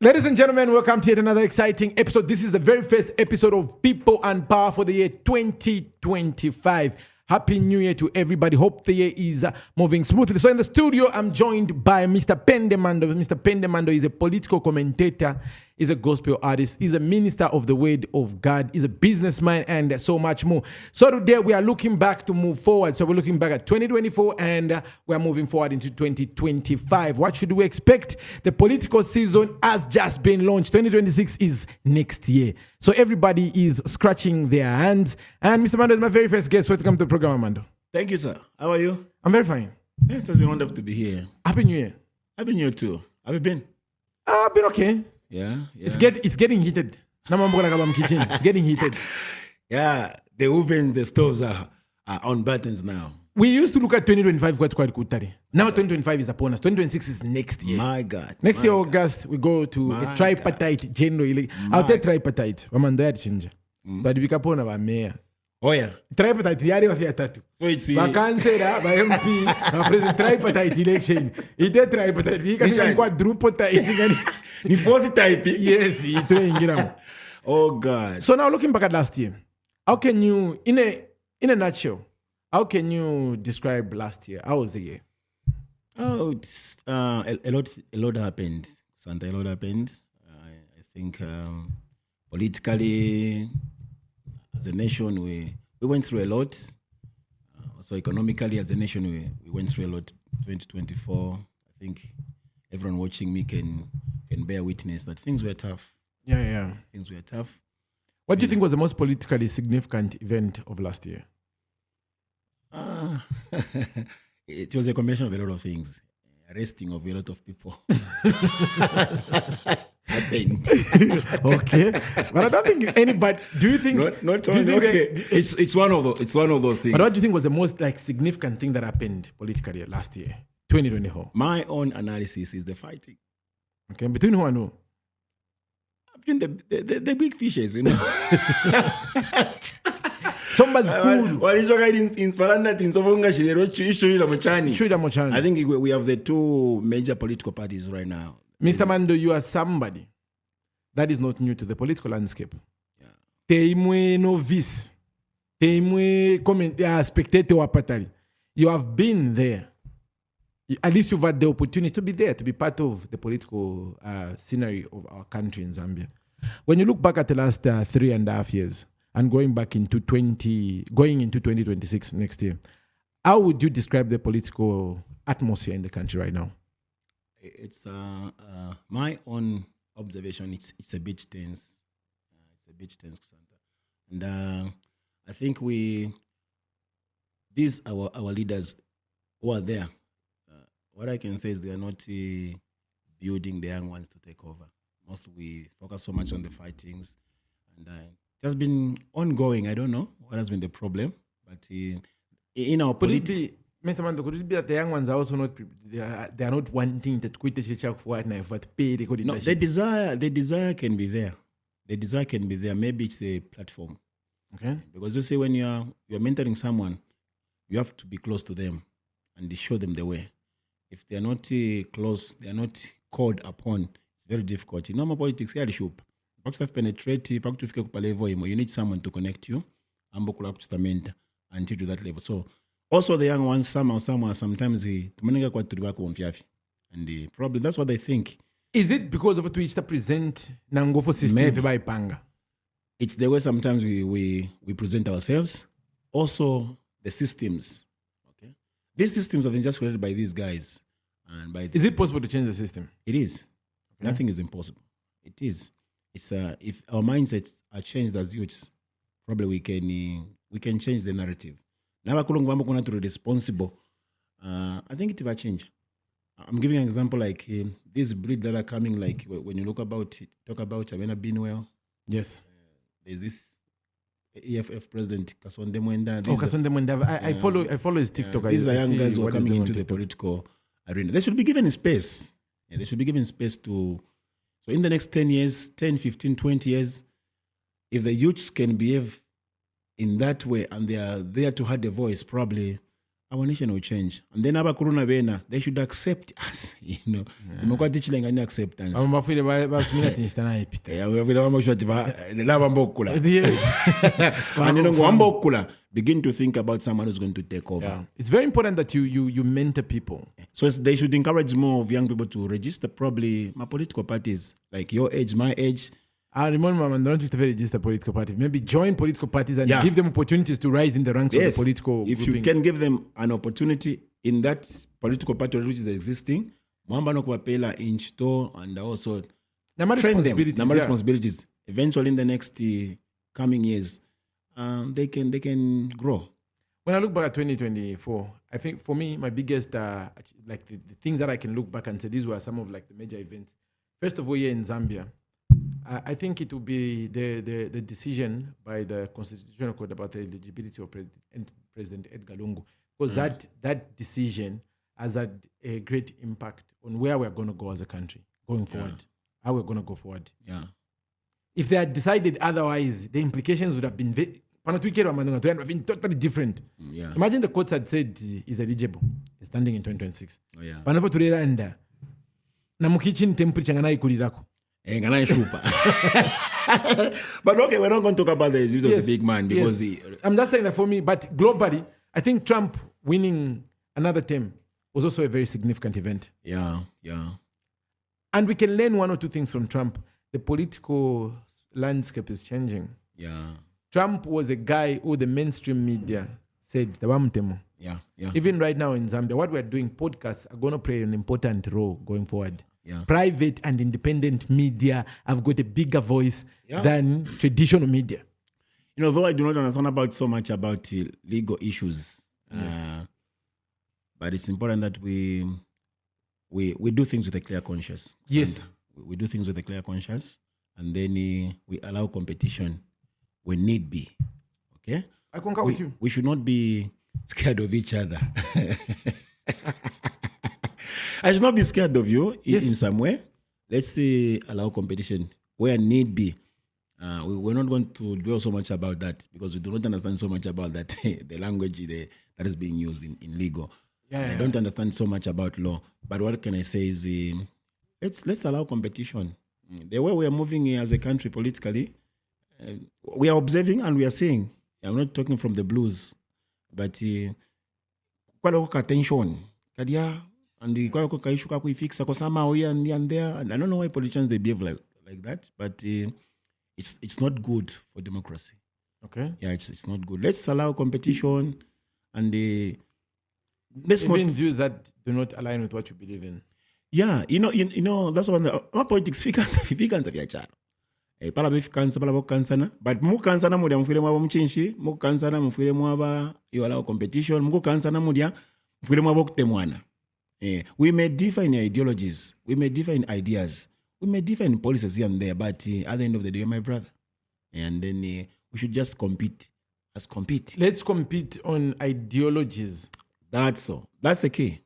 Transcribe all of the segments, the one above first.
Ladies and gentlemen, welcome to yet another exciting episode. This is the very first episode of People and Power for the year 2025. Happy New Year to everybody. Hope the year is moving smoothly. So in the studio, I'm joined by Mr. Pende Mando. Mr. Pende Mando is a political commentator, is a gospel artist, is a minister of the word of God, is a businessman, and so much more. So today we are looking back to move forward. So we're looking back at 2024 and we're moving forward into 2025. What should we expect? The political season has just been launched. 2026 is next year. So everybody is scratching their hands. And Mr. Mando is my very first guest. Welcome to the program, Mando. Thank you, sir. How are you? I'm very fine. Yes, it's been wonderful to be here. Happy New Year. Happy New Year too. Have you been? I've been okay. Yeah. It's getting heated. It's getting heated. Yeah, the ovens, the stoves are on buttons now. We used to look at 2025 quite good. Now 2025 is upon us. 2026 is next year. My God. Next year, August, we go to a tripartite general election. I'll take tripartite. Oh yeah. Tripartite yari wafia tatu. So it's Kansera, by MP, president tripartite election. Ite tripartite. He can quadrupartite. The fourth type. Yes, Oh God. So now looking back at last year, how can you, in a nutshell, how can you describe last year? How was the year? Oh, it's, a lot happened. Santa, a lot happened. I think politically, as a nation, we went through a lot. Also economically, as a nation, we went through a lot. 2024, I think everyone watching me can bear witness that things were tough. Yeah. Things were tough. What do you think was the most politically significant event of last year? It was a combination of a lot of things. Arresting of a lot of people. Happened. Okay, but I don't think anybody. Do you think? Not only. Okay. It's one of those things. But what do you think was the most significant thing that happened politically last year, 2024? My own analysis is the fighting. Okay, between who and who? Between the big fishes, you know. Somebody's cool. I think we have the two major political parties right now. Mr. Mando, you are somebody that is not new to the political landscape. Teimwe novice. Teimwe spectator wapatari. You have been there. At least you've had the opportunity to be there, to be part of the political scenery of our country in Zambia. When you look back at the last 3.5 years and going into 2026 next year, how would you describe the political atmosphere in the country right now? It's my own observation. It's a bit tense. And I think these our leaders who are there. What I can say is they are not building the young ones to take over. Mostly we focus so much on the fightings, and it has been ongoing. I don't know what has been the problem, but in our politics. Mr. Mando, could it be that the young ones are also not, they are not wanting to quit the church for what pay the code? No, the desire can be there. The desire can be there. Maybe it's a platform. Okay. Because you say when you're mentoring someone, you have to be close to them and show them the way. If they are not close, they are not called upon, it's very difficult. In normal politics, you have to penetrate, you need someone to connect you and until to that level. So also the young ones, sometimes and probably that's what they think. Is it because of which to present Nangofo system by Panga? It's the way sometimes we present ourselves. Also the systems. Okay, these systems have been just created by these guys. Is it possible to change the system? It is. Okay. Nothing is impossible. It is. It's if our mindsets are changed as youths, probably we can change the narrative. Now responsible. I think it will change. I'm giving an example like this breed that are coming. Like when you talk about Amena Binwell. Yes. There's this EFF president Kasonde Mwenda. Kasonde Mwenda. I follow his TikTok. These are young guys who are coming into the political arena. They should be given space. Yeah, they should be given space to. So in the next 10 years, 10, 15, 20 years, if the youths can behave in that way and they are there to have a voice, probably our nation will change. And then abakuruna bena, they should accept us, Imekuwa tichilengani acceptance. Bafile basumina tinistana epita. Vile wamosho lava and begin to think about someone who's going to take over. Yeah. It's very important that you mentor people. So they should encourage more of young people to register probably my political parties, like your age, my age. I remember, don't just register political parties. Maybe join political parties and give them opportunities to rise in the ranks of the political If groupings. you can give them an opportunity in that political party which is existing, Mwamba no kuwapela inch to and also train them. Number responsibilities. Eventually, in the next coming years, they can grow. When I look back at 2024, I think for me, my biggest, like the things that I can look back and say, these were some of like the major events. First of all, here in Zambia, I think it will be the decision by the Constitutional Court about the eligibility of President Edgar Lungu, because that decision has had a great impact on where we're going to go as a country going forward, how we're going to go forward. Yeah. If they had decided otherwise, the implications would have been totally different. Yeah. Imagine the courts had said he's eligible, he's standing in 2026. Oh, yeah. Panapo turera anda na mukichin temperature ngana ikulirako. But okay, we're not going to talk about the issues of the big man because I'm just saying that for me, but globally, I think Trump winning another term was also a very significant event. Yeah. And we can learn one or two things from Trump. The political landscape is changing. Yeah. Trump was a guy who the mainstream media said, Yeah. Even right now in Zambia, what we're doing, podcasts are going to play an important role going forward. Yeah. Private and independent media have got a bigger voice than traditional media. Though I do not understand so much about legal issues, but it's important that we do things with a clear conscience. Yes. And we do things with a clear conscience, and then we allow competition when need be. Okay? I concur with you. We should not be scared of each other. I should not be scared of you in some way. Let's allow competition where need be. We're not going to dwell so much about that because we do not understand so much about that the language that is being used in legal. I don't understand so much about law. But what can I say is let's allow competition. The way we are moving as a country politically, we are observing and we are seeing. I'm not talking from the blues, but quite a attention. And the fix somehow here and there. And I don't know why politicians they behave like that, but it's not good for democracy. Okay. Yeah, it's not good. Let's allow competition and let's even not views that do not align with what you believe in. Yeah, you know that's one our politics figures vya pala bokansana but mukansana mudia mfire mwabo mchinshi mukansana mfire mwaba you allow competition mukansana mudia mfire mwabo kutemwana. We may differ in ideologies, we may differ in ideas, we may differ in policies here and there, but at the end of the day, you're my brother. And then we should just compete. Let's compete on ideologies. That's all. That's the key.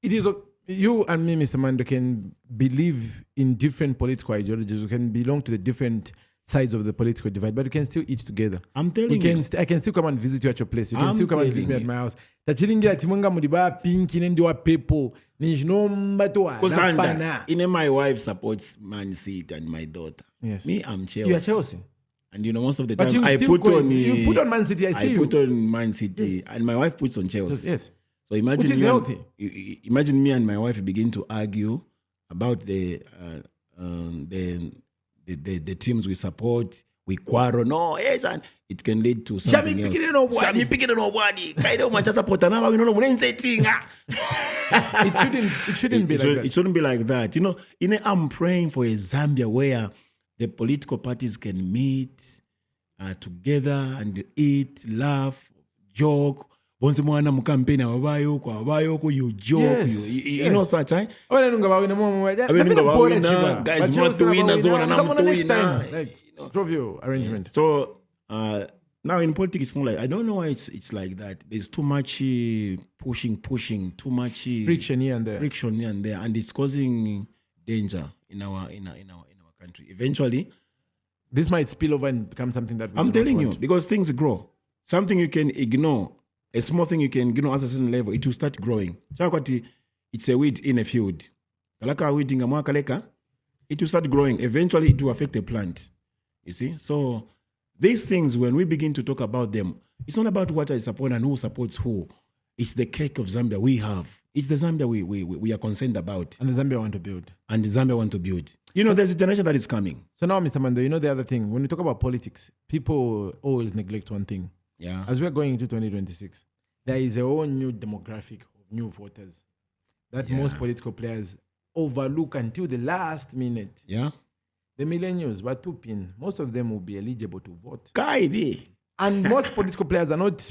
It is you and me, Mr. Mando, can believe in different political ideologies. We can belong to the different sides of the political divide, but we can still eat together. I'm telling you. I can still come and visit you at your place. You can still come and visit me at my house. Tachiringira timunga mudiba pinki nendi wa pepo nijnomba my wife supports Man City and my daughter. Yes. Me, I'm Chelsea. You are Chelsea. And most of the but time I put on Man City. I put on Man City, and my wife puts on Chelsea. Yes. So imagine which is healthy. Imagine me and my wife begin to argue about the teams we support. We quarrel. No, yes, and it can lead to something else. It shouldn't be like that. It shouldn't be like that. I'm praying for a Zambia where the political parties can meet together and eat, laugh, joke. Once mwana mukampeni ababayoko you joke, you know such guys mwatuwina zona na mtuwina trivial arrangement. So now in politics it's not like, I don't know why it's like that. There's too much pushing, too much friction here and there, and it's causing danger in our country. Eventually this might spill over and become something that I'm telling you, because things grow. Something you can ignore a small thing you can, at a certain level, it will start growing. It's a weed in a field. It will start growing. Eventually, it will affect the plant. You see? So these things, when we begin to talk about them, it's not about what I support and who supports who. It's the cake of Zambia we have. It's the Zambia we are concerned about. And the Zambia want to build. And the Zambia want to build. There's a generation that is coming. So now, Mr. Mando, the other thing, when we talk about politics, people always neglect one thing. Yeah. As we're going into 2026, there is a whole new demographic of new voters that most political players overlook until the last minute. Yeah. The millennials, Batupin, most of them will be eligible to vote. Kaidi. And most political players are not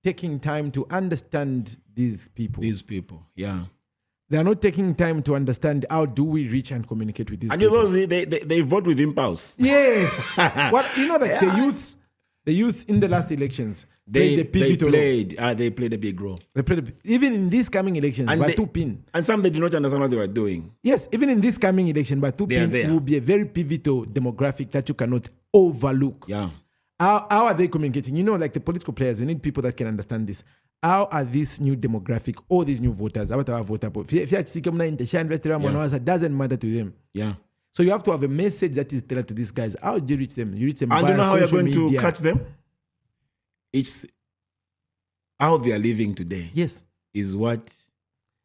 taking time to understand these people. Yeah. They are not taking time to understand how do we reach and communicate with these and people. They vote with impulse. Yes. The youth in the last elections, they played a big role. Even in these coming elections, and some they did not understand what they were doing. Yes, even in this coming election, Batupin will be a very pivotal demographic that you cannot overlook. Yeah. How are they communicating? Like the political players, you need people that can understand this. How are this new demographic, all these new voters, it doesn't matter to them. Yeah. So you have to have a message that is tailored to these guys. How do you reach them? You reach them and via you know how you're going media. To catch them? It's how they are living today. Yes. Is what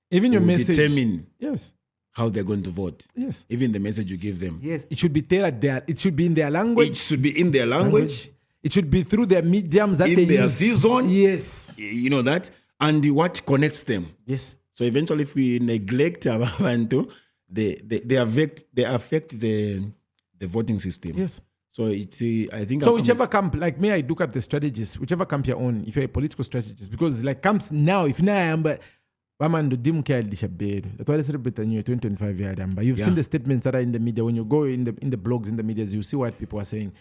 even your message determine yes. how they're going to vote. Yes. Even the message you give them. Yes. It should be tailored there. It should be in their language. It should be in their language. It should be through their mediums that they in their use. season. Yes. You know that? And what connects them. Yes. So eventually if we neglect our Bantu, they affect the voting system. Yes. So I think. So whichever camp, like me, I look at the strategies. Whichever camp you're on, if you're a political strategist, because like camps now, if now I am, but Bamando Dimke Dishabedu. That's why I celebrate the new 2025 year. But you've seen the statements that are in the media. When you go in the blogs, in the media, you see what people are saying.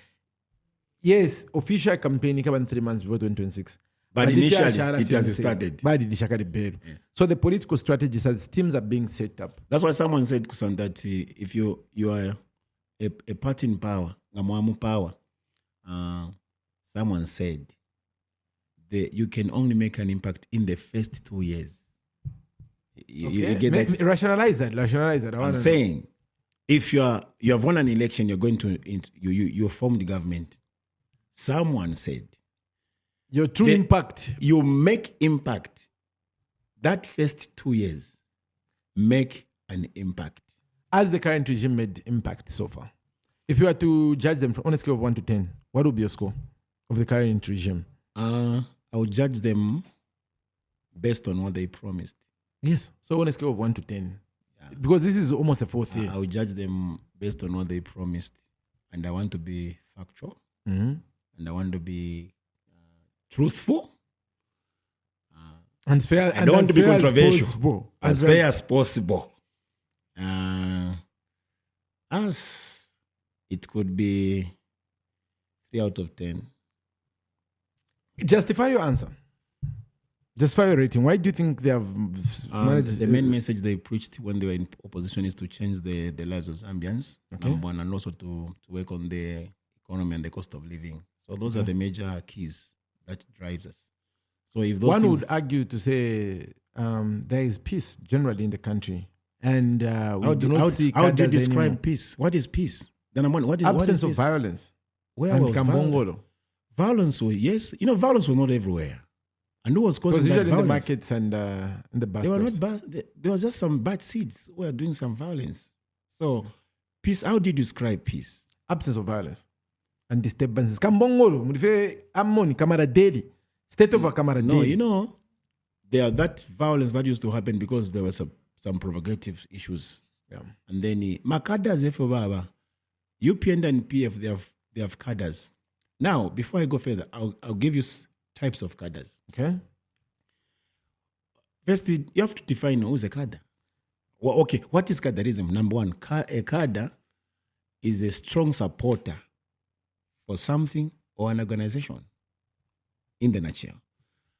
Yes, official campaign in 3 months before 2026. But initially, it has started. So the political strategies as teams are being set up. That's why someone said, Kusan, that if you are a party in power, someone said you can only make an impact in the first 2 years. You get that? Rationalize that. I'm saying, if you have won an election, you're going to you form the government. Someone said, your true impact. You make impact. That first 2 years, make an impact. As the current regime made impact so far. If you were to judge them on a scale of 1 to 10, what would be your score of the current regime? I would judge them based on what they promised. Yes. So on a scale of 1 to 10. Yeah. Because this is almost the fourth year. I would judge them based on what they promised. And I want to be factual. Mm-hmm. And I want to be truthful. And fair. I don't want to be controversial. As fair as possible. As it could be 3 out of 10. Justify your answer. Justify your rating. Why do you think they have managed? The main message they preached when they were in opposition is to change the lives of Zambians, number one, and also to work on the economy and the cost of living. So those are the major keys that drives us. So if those one would argue to say there is peace generally in the country, and we do not see. How do you describe anymore. Peace? What is peace? Then what absence is of violence. Where and was Kambongolo? Violence was violence was not everywhere, and who was causing that violence? In the markets and in the bus They were stops. not there was just some bad seeds who were doing some violence. So peace. How do you describe peace? Absence of violence and disturbances. Kambongolo, murife amoni camaraderie. State of a camaraderie. No, there that violence that used to happen because there were some provocative issues. Yeah. And then Makadas Baba, UPN and PF they have cadres. Now, before I go further, I'll give you types of cadres. Okay. First, you have to define who's a cadre. Well, okay, what is cadreism? Number one, a cadre is a strong supporter for something or an organization. In the nutshell.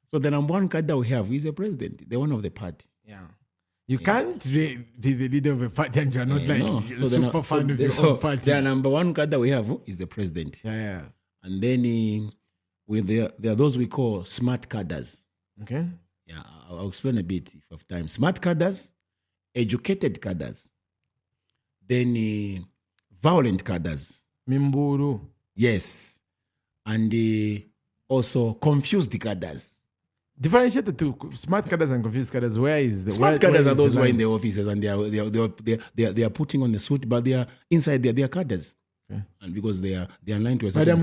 So the number one cadre we have is the president, the one of the party. Yeah. You can't be the leader of a party and you're not super fan of your own party. The number one cadre we have is the president. Yeah. And then there are those we call smart cadres. Okay. Yeah, I'll explain a bit if I have time. Smart cadres, educated cadres, then violent cadres. Mimburu. Yes. And also confused cadres. Differentiate the two, smart cadres and confused cadres. Where is the smart cadres are those who are in the the offices and they are putting on the suit, but they are inside they are cadres. Okay. And because they are aligned to a certain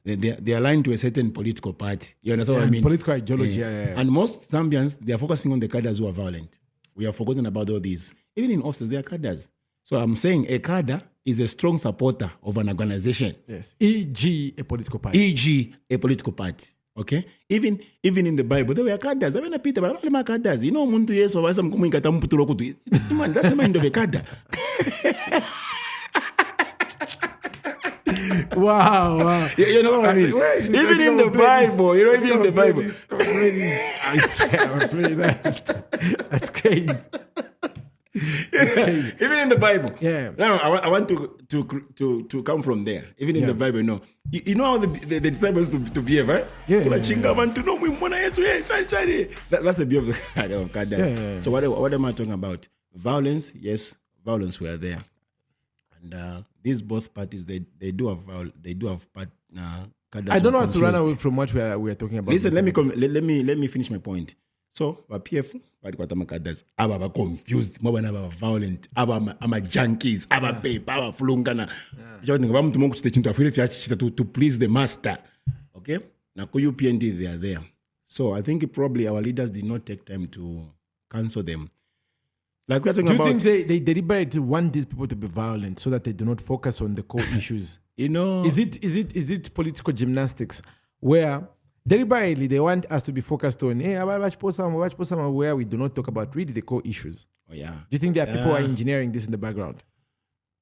they are aligned to a certain political party. You understand what I mean? Political ideology. Yeah. And most Zambians, they are focusing on the cadres who are violent. We have forgotten about all these. Even in offices, they are cadres. So I'm saying a cadre is a strong supporter of an organization. Yes. E.g. a political party. E.g. a political party. Okay? Even in the Bible, there were cadres. I mean, Peter, but I'm cadres. You know, muntu yeso wasa mkumuikata mputulokutu. Man, that's the mind of a cadre. Wow. You know what I mean? Even in the Bible, even in the Bible. I swear, I'm playing that. That's crazy. Even in the Bible. Yeah. Now I want to come from there. Even in the Bible, no. You know how the disciples to behave, right? Yeah. That's the beauty of God. Yeah. So what am I talking about? Violence, yes, violence were there. And these both parties, they do have I don't know how to run away from what we are talking about. Listen, let me finish my point. So, PF, aba confused, aba violent, aba junkies, aba babe, aba flungana. To please the master. Okay? Now, UPND, they are there. So, I think probably our leaders did not take time to cancel them. Like we're talking about. Do you think they deliberately want these people to be violent so that they do not focus on the core issues? You know, is it political gymnastics where deliberately they want us to be focused on where we do not talk about really the core issues? Oh yeah. Do you think there are people who are engineering this in the background?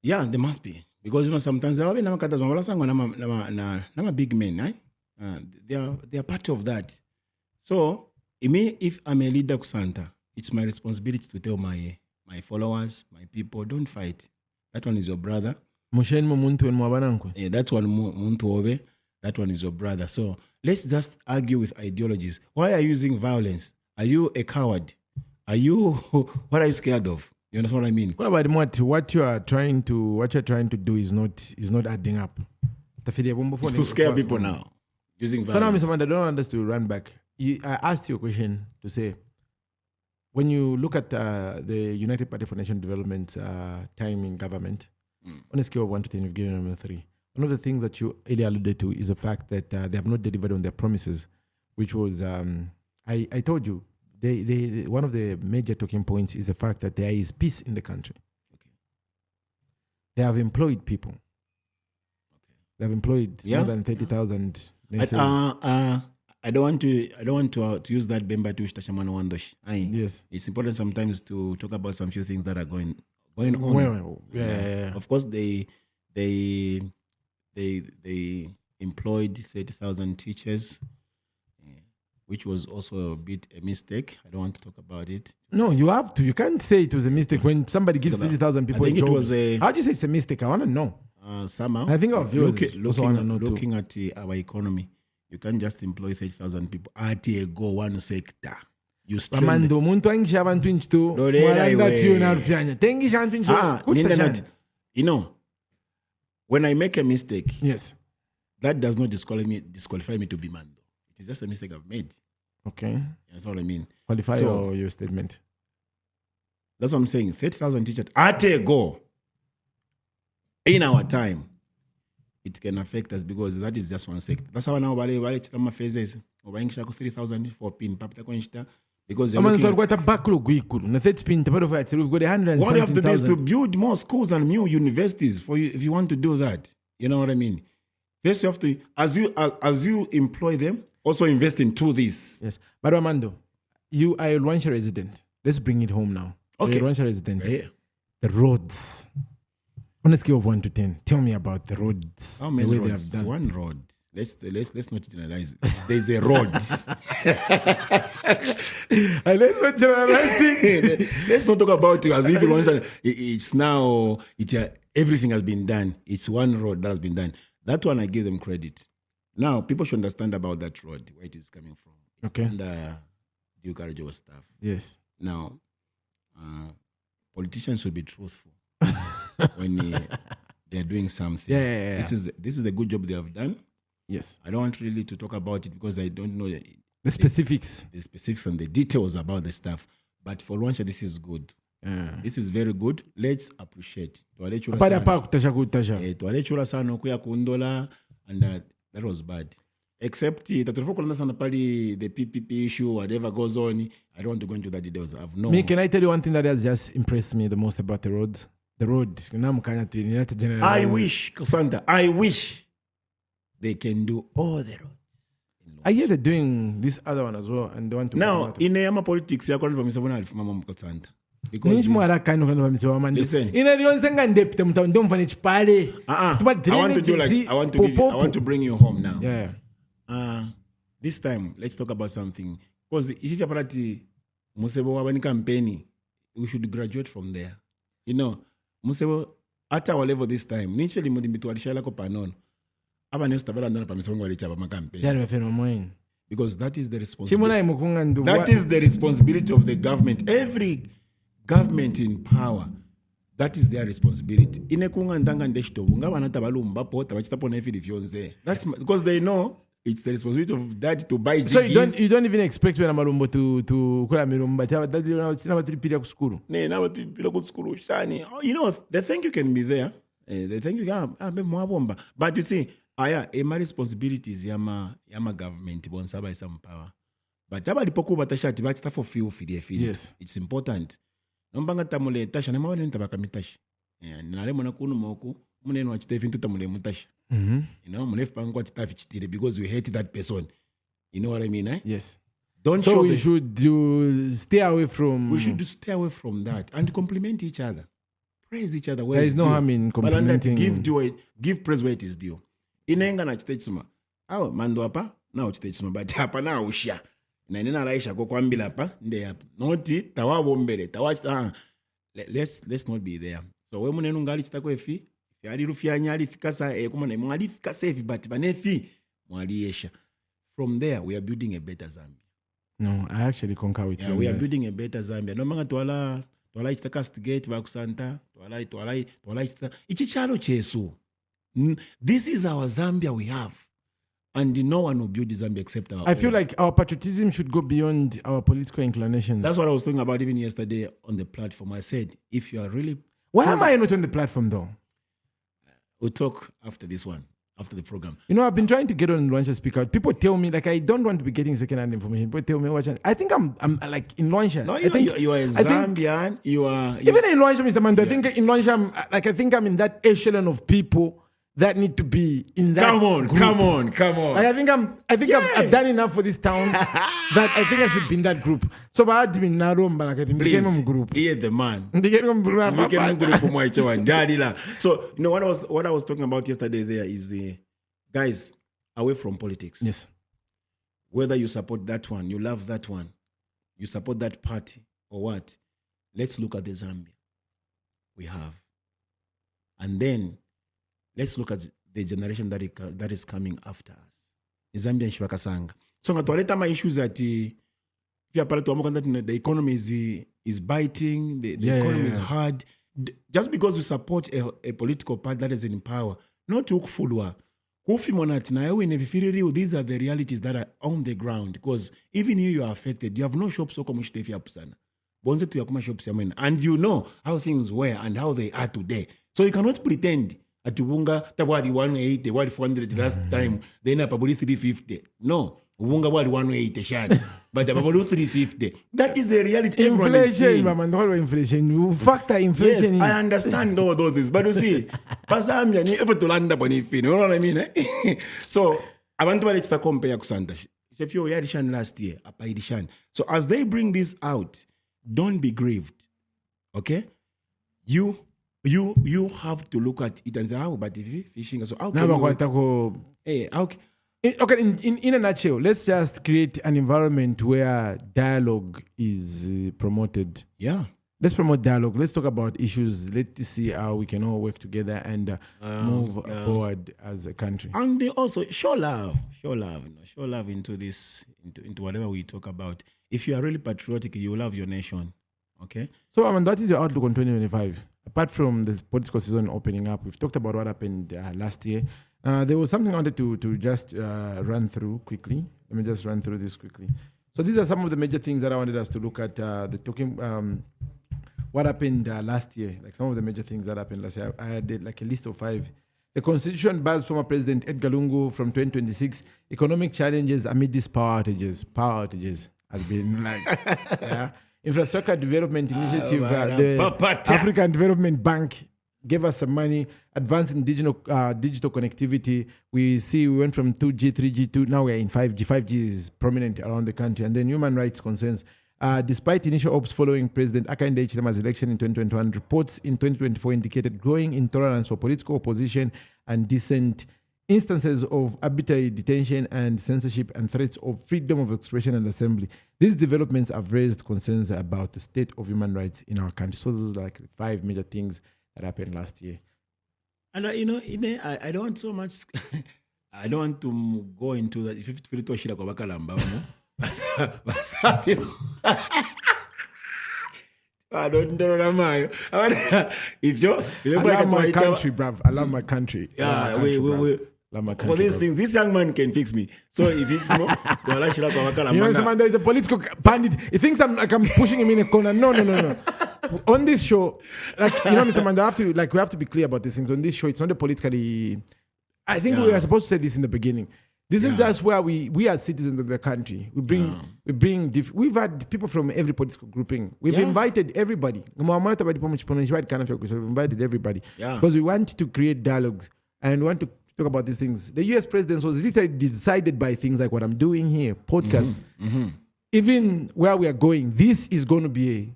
Yeah, there must be, because sometimes there are big men, right? They are part of that. So, if I'm a leader Kusanta, it's my responsibility to tell my followers, my people, don't fight. That one is your brother. That one muntu. That one is your brother. So let's just argue with ideologies. Why are you using violence? Are you a coward? What are you scared of? You understand what I mean? What about what you're trying to do is not adding up. It's to scare people now. Using violence. So now, Mr. Manda, I don't understand. Run back. I asked you a question to say, when you look at the United Party for National Development time in government, on a scale of 1 to 10, you've given them a 3. One of the things that you earlier alluded to is the fact that they have not delivered on their promises, which was, I told you, they one of the major talking points is the fact that there is peace in the country. Okay. They have employed people. Okay. They have employed more than 30,000. I don't want to use that Bemba to Tashamano Wandosh. Yes. It's important sometimes to talk about some few things that are going on. Well, yeah. Of course, they employed 30,000 teachers, which was also a bit a mistake. I don't want to talk about it. No, you have to. You can't say it was a mistake when somebody gives 30,000 people jobs. How do you say it's a mistake? I want to know. Somehow. I think of yours. Looking at our economy. You can't just employ 30,000 people at a go one sector. You strengthen. You know, when I make a mistake, yes, that does not disqualify me to be Mando. It is just a mistake I've made. Okay. That's all I mean. Qualify your statement. That's what I'm saying. 30,000 teachers at a go in our time. It can affect us because that is just one sector. That's how now my phases. 3,000 for pin. Because what you have to do is to build more schools and new universities for you if you want to do that. You know what I mean? First, you have to, as you employ them, also invest into this. Yes, but Armando, you are a Luanshya resident. Let's bring it home now. Okay, you're a Luanshya resident. Yeah. The roads. On a scale of 1 to 10, tell me about the roads. How many roads? It's one road. Let's not generalize. There's a road. Let's not generalize things. Let's not talk about it as if it's now. Everything has been done. It's one road that has been done. That one I give them credit. Now, people should understand about that road, where it is coming from. It's Okay. under Duke Arajo's stuff. Yes. Now, politicians should be truthful when they're doing something. Yeah. This is a good job they have done. Yes. I don't want really to talk about it because I don't know The specifics. the specifics and the details about the stuff. But for Luanshya, this is good. This is very good. Let's appreciate. Apana pa kutasha. Tualechula sana kuya kundola, and that was bad. Except tatufokolana sana pali the PPP issue, whatever goes on. I don't want to go into the details. I've no. Me, can I tell you one thing that has just impressed me the most about the roads? The road. I wish, Kusanda, they can do all the roads. I hear they're doing this other one as well, and they want to. Now, in the politics, you're calling for Mr. Bonal from Mama Kusanda. Because listen, I want to bring you home now. Yeah. This time, let's talk about something. Because if you're party, Musebo Wabani campaign, we should graduate from there. You know, Musebo, at our level this time, initially, Panon. Because that is the responsibility. That is the responsibility of the government. Every government in power, that is their responsibility. That's because they know it's the responsibility of that to buy GGs. So you don't even expect when Amalumbo to kula mirumba. You know, they think you can be there. They think you can. But you see, my responsibility is yama government bonsa by some power. But for yes, it's important. Nombanga tamule tasha na mawale ntabaka mitashi. Nale mwana kunu moku munenu wa chitefi ntu tamule mutashi. You know, munefu pangwa chitafi chitire because we hate that person. You know what I mean, eh? Yes. So we should stay away from. We should stay away from that and compliment each other. Praise each other. There is no harm in complimenting. Give praise where it is due. Inenga na chitechuma. Awe mando hapa na chitechuma but hapa na ushia. Na nina raisha kwa kwambila hapa nde hapa. Noti tawawo mbele tawachita. Let's not be there. So we munenu ngali chitako efi. Yari rufia nyali fikasa kumane mwali fikasa efi but banefi mwali yesha. From there we are building a better Zambia. No, I actually concur with you. We are building a better Zambia. No manga tuwala chita castigate bakusanta. Tuwala chita. Ichi chalo chesu. This is our Zambia we have. And no one will build Zambia except our I feel like our patriotism should go beyond our political inclinations. That's what I was talking about even yesterday on the platform. I said, if you are really... Why am I not on the platform though? We'll talk after this one, after the program. You know, I've been trying to get on Luanshya speak out. People tell me, like, I don't want to be getting second-hand information. People tell me, watch. I think I'm like in Luanshya. No, you are a Zambian. Even in Luanshya, Mr. Mando, I think in Luanshya, I'm in that echelon of people that need to be in that group. Come on. Like, I've done enough for this town that I think I should be in that group. So I had to be in Narom, but I became group. He the man. So you know what I was talking about yesterday there is guys away from politics. Yes. Whether you support that one, you love that one, you support that party or what, let's look at the Zambia we have. And then let's look at the generation that is coming after us. Zambian Shwakasanga. So ngatualeta ma issues that the economy is biting, the economy is hard. Just because you support a political party that is in power, not to fulwa. These are the realities that are on the ground. Because even if you are affected, you have no shops so and you know how things were and how they are today. So you cannot pretend at Ubunga tabwadi 180, wadi 400 last time, then probably 350. No, Ubunga wadi 180 shad, but probably 350. That is a reality. Inflation. You factor inflation. Yes, I understand all those, but you see, Pasambia ni ever to land up on it. You know what I mean? Eh? So I want to let you compare Kusanda. If you edition last year, a edition. So as they bring this out, don't be grieved. Okay, you have to look at it and say, how about if fishing? So how can okay, in a nutshell, let's just create an environment where dialogue is promoted. Yeah. let's promote dialogue. Let's talk about issues. Let's see how we can all work together and move forward as a country. And also show love into this, into whatever we talk about. If you are really patriotic, you love your nation. Okay. So, that is your outlook on 2025. Apart from the political season opening up, we've talked about what happened last year. There was something I wanted to just run through quickly. Let me just run through this quickly. So these are some of the major things that I wanted us to look at. What happened last year, like some of the major things that happened last year. I had like a list of 5. The Constitution bars former President Edgar Lungu from 2026. Economic challenges amid these power outages has been like, yeah. Infrastructure Development Initiative, the African Development Bank gave us some money, advancing digital connectivity. We went from 2G, 3G to now we're in 5G. 5G is prominent around the country. And then human rights concerns. Despite initial hopes following President Hakainde Hichilema's election in 2021, reports in 2024 indicated growing intolerance for political opposition and dissent, instances of arbitrary detention and censorship, and threats of freedom of expression and assembly. These developments have raised concerns about the state of human rights in our country. So those are like 5 major things that happened last year. And I don't want so much. I don't want to go into that. If you feel to shira kwa bakalamba, I don't know. If you, I love my country, bruv. I love my country. Yeah, for these things, this young man can fix me. So if you there is a political bandit. He thinks I'm pushing him in a corner. No. On this show, Mr. Mando, we have to be clear about these things. On this show, it's not a politically. I think we are supposed to say this in the beginning. This is just where we as citizens of the country, we've had people from every political grouping. We've invited everybody. We've invited everybody because we want to create dialogues and want to talk about these things. The US president was literally decided by things like what I'm doing here, podcast. Even where we are going, this is going to be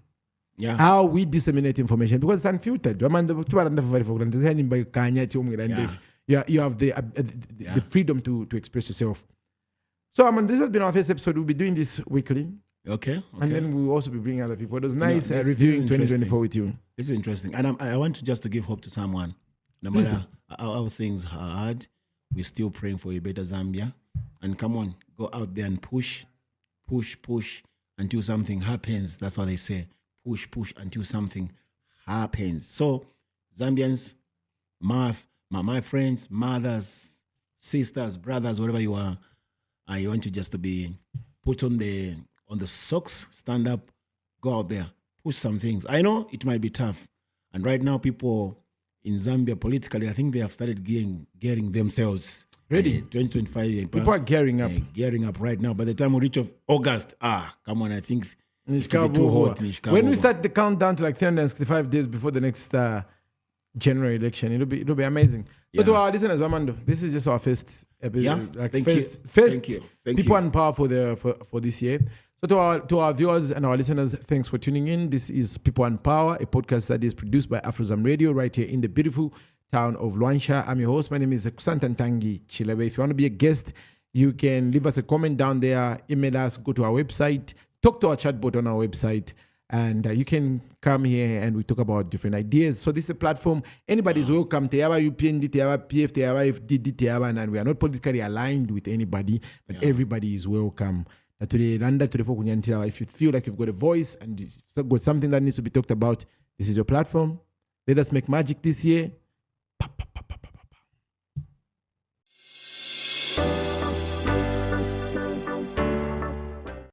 how we disseminate information because it's unfiltered. You have the freedom to express yourself. So, this has been our first episode. We'll be doing this weekly. Okay. And then we'll also be bringing other people. It was nice reviewing 2024 with you. This is interesting. And I want to give hope to someone. No matter how things are hard, we're still praying for a better Zambia. And come on, go out there and push until something happens. That's what they say. Push until something happens. So, Zambians, my friends, mothers, sisters, brothers, wherever you are, I want you just to be put on the socks, stand up, go out there, push some things. I know it might be tough. And right now, people in Zambia politically, I think they have started gearing themselves ready. 2025. People are gearing up. Gearing up right now. By the time we reach August, come on, I think it will be too hot. When we start the countdown to like 365 days before the next January election, it'll be amazing. So to our listeners, Wamando, this is just our first episode. Thank you. People and power for this year. So to our viewers and our listeners, thanks for tuning in. This is People and Power, a podcast that is produced by Afrozam Radio right here in the beautiful town of Luanshya. I'm your host. My name is Kusantantangi Chilebe. If you want to be a guest, you can leave us a comment down there, email us, go to our website, talk to our chatbot on our website. And you can come here and we talk about different ideas. So this is a platform. Anybody is welcome. UPND, PF, FDD, and we are not politically aligned with anybody, but everybody is welcome. If you feel like you've got a voice and you've got something that needs to be talked about, this is your platform. Let us make magic this year.